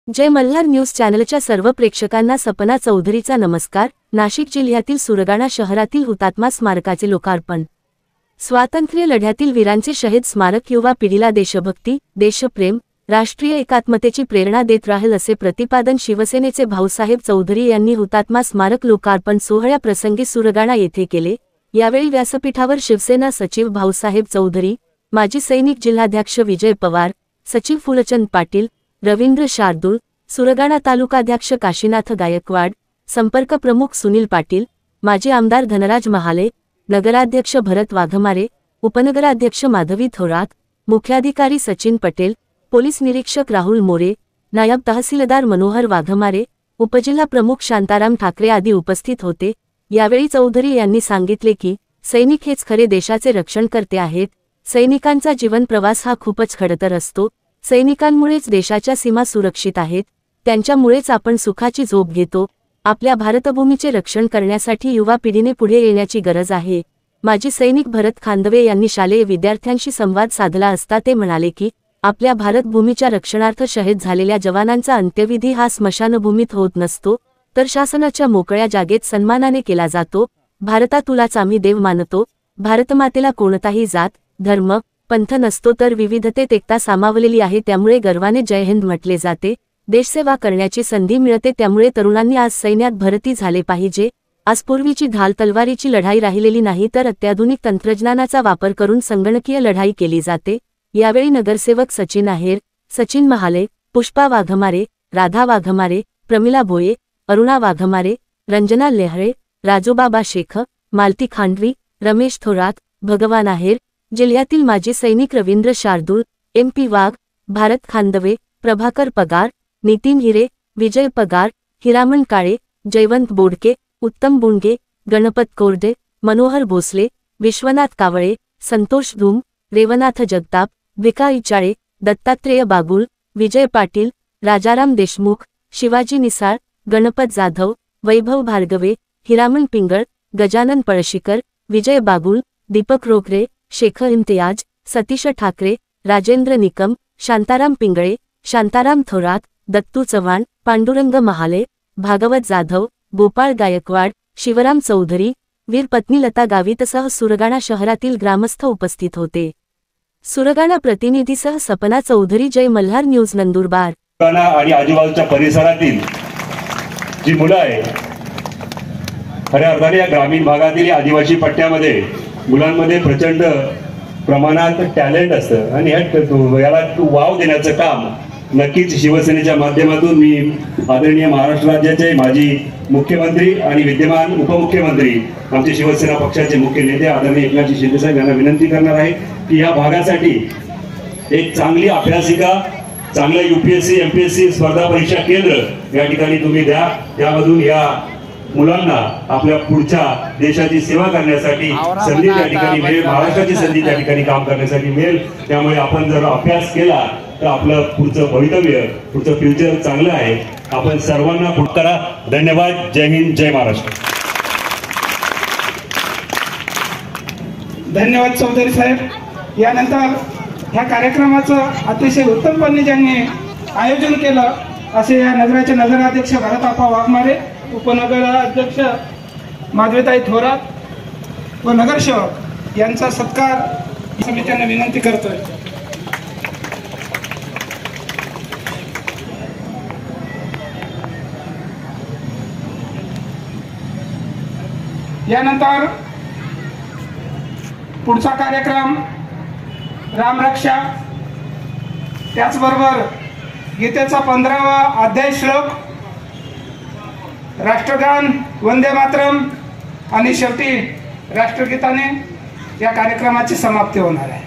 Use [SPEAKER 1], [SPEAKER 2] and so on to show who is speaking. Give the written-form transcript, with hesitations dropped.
[SPEAKER 1] जय Malhar news चॅनलच्या सर्व प्रेक्षकांना सपना चौधरीचा नमस्कार। नाशिक जिल्ह्यातील सुरगाणा शहरातील हुतात्मा स्मारकाचे लोकार्पण। स्वातंत्र्य लढ्यातील वीरांचे शहीद स्मारक युवा पिढीला देशभक्ती, देशप्रेम, राष्ट्रीय एकात्मतेची प्रेरणा देत राहील असे प्रतिपादन शिवसेनेचे भाऊसाहेब चौधरी यांनी हुतात्मा स्मारक लोकार्पण सोहळ्याप्रसंगी सुरगाणा येथे केले। यावेळी व्यासपीठावर शिवसेना सचिव भाऊसाहेब चौधरी, माजी सैनिक जिल्हाध्यक्ष विजय पवार, सचिव फुलचंद पाटील, रवींद्र शार्दूल, सुरगाणा तालुकाध्यक्ष काशीनाथ गायकवाड, संपर्क प्रमुख सुनील पाटील, माजी आमदार धनराज महाले, नगराध्यक्ष भरत वाघमारे, उपनगराध्यक्ष माधवी थोरात, मुख्याधिकारी सचिन पटेल, पोलीस निरीक्षक राहुल मोरे, नायब तहसीलदार मनोहर वाघमारे, उपजिल्हा प्रमुख शांताराम ठाकरे आदी उपस्थित होते। यावेळी चौधरी यांनी सांगितले की सैनिक हेच खरे देशाचे रक्षण करते आहेत। सैनिकांचा जीवन प्रवास हा खूपच खडतर असतो। सैनिकांमुळेच देशाच्या सीमा सुरक्षित आहेत, त्यांच्यामुळेच आपण सुखाची झोप घेतो। आपल्या भारतभूमीचे रक्षण करण्यासाठी युवा पिढीने पुढे येण्याची गरज आहे। माजी सैनिक भरत खांदवे यांनी शालेय विद्यार्थ्यांशी संवाद साधला असता ते म्हणाले की आपल्या भारतभूमीच्या रक्षणार्थ शहीद झालेल्या जवानांचा अंत्यविधी हा स्मशानभूमीत होत नसतो, तर शासनाच्या मोकळ्या जागेत सन्मानाने केला जातो। भारतातुलाच आम्ही देव मानतो। भारतमातेला कोणताही जात, धर्म, पंथ नसतो, तर विविधतेत एकता सामावलेली आहे। त्यामुळे गर्वाने जय हिंद म्हटले जाते। देशसेवा करण्याची संधी मिळते, त्यामुळे तरुणांनी आज सैन्यात भरती झाले पाहिजे। आज पूर्वीची ढाल तलवारीची लढाई राहिलेली नाही, तर अत्याधुनिक तंत्रज्ञानाचा वापर करून संगणकीय लढाई केली जाते। यावेळी नगरसेवक सचिन आहेर, सचिन महाले, पुष्पा वाघमारे, राधा वाघमारे, प्रमिला भोये, अरुणा वाघमारे, रंजना लेहरे, राजूबाबा शेख, मालती खांडवी, रमेश थोरात, भगवान आहेर, जिल्ह्यातील माजी सैनिक रवींद्र शार्दूल, MP वाघ, भारत खांदवे, प्रभाकर पगार, नितीन हिरे, विजय पगार, हिरामण काळे, जयवंत बोडके, उत्तम बुंडगे, गणपत कोरडे, मनोहर भोसले, विश्वनाथ कावळे, संतोष धूम, रेवनाथ जगताप, विका इचाळे, दत्तात्रेय बागुल, विजय पाटील, राजाराम देशमुख, शिवाजी निसाळ, गणपत जाधव, वैभव भार्गवे, हिरामण पिंगळ, गजानन पळशीकर, विजय बागुल, दीपक रोगरे, शेख इम्तियाज, सतीश ठाकरे, राजेंद्र निकम, शांताराम पिंगळे, शांताराम थोरात, दत्तू चव्हाण, पांडुरंग महाले, भागवत जाधव, गोपाळ गायकवाड, शिवराम चौधरी, वीर पत्नी लता गावितसह सुरगाणा शहरातील ग्रामस्थ उपस्थित होते। सुरगाणा प्रतिनिधीसह सपना चौधरी, जय मल्हार न्यूज नंदुरबार।
[SPEAKER 2] सुरगाणा आणि आजूबाजूच्या परिसरातील जी मुलं आहे, खऱ्या अर्थाने या ग्रामीण भागातील आदिवासी पट्ट्यामध्ये मुलांमध्ये प्रचंड प्रमाणात टॅलेंट असतं आणि याला वाव देण्याचं काम नक्कीच शिवसेनेच्या माध्यमातून मी आदरणीय महाराष्ट्र राज्याचे माजी मुख्यमंत्री आणि विद्यमान उपमुख्यमंत्री आमचे शिवसेना पक्षाचे मुख्य नेते आदरणीय एकनाथ शिंदे साहेब यांना विनंती करणार आहे की या भागासाठी एक चांगली अभ्यासिका, चांगलं UPSC MPSC स्पर्धा परीक्षा केंद्र या ठिकाणी तुम्ही द्या। त्यामधून या मुलांना आपल्या पुढच्या देशाची सेवा करण्यासाठी संधी त्या ठिकाणी मिळेल, महाराष्ट्राची संधी त्या ठिकाणी काम करण्यासाठी मिळेल। त्यामुळे आपण जर अभ्यास केला तर आपलं पुढचं भवितव्य, पुढचं फ्युचर चांगलं आहे। आपण सर्वांना पुढे करा। धन्यवाद। जय हिंद, जय महाराष्ट्र।
[SPEAKER 3] धन्यवाद चौधरी साहेब। यानंतर ह्या कार्यक्रमाचं अतिशय उत्तमपणे ज्यांनी आयोजन केलं असे या नगराचे नगराध्यक्ष भरतआप्पा वाघमारे, उपनगराध्यक्ष माधवीताई थोरात व नगरसेवक यांचा सत्कार समितीने विनंती करतोय। यानंतर पुढचा कार्यक्रम रामरक्षा, त्याचबरोबर गीतेचा 15वा अध्याय श्लोक, राष्ट्रगान, वंदे मातरम आणि शेवटी राष्ट्रगीताने या कार्यक्रमाची समाप्ती होणार आहे।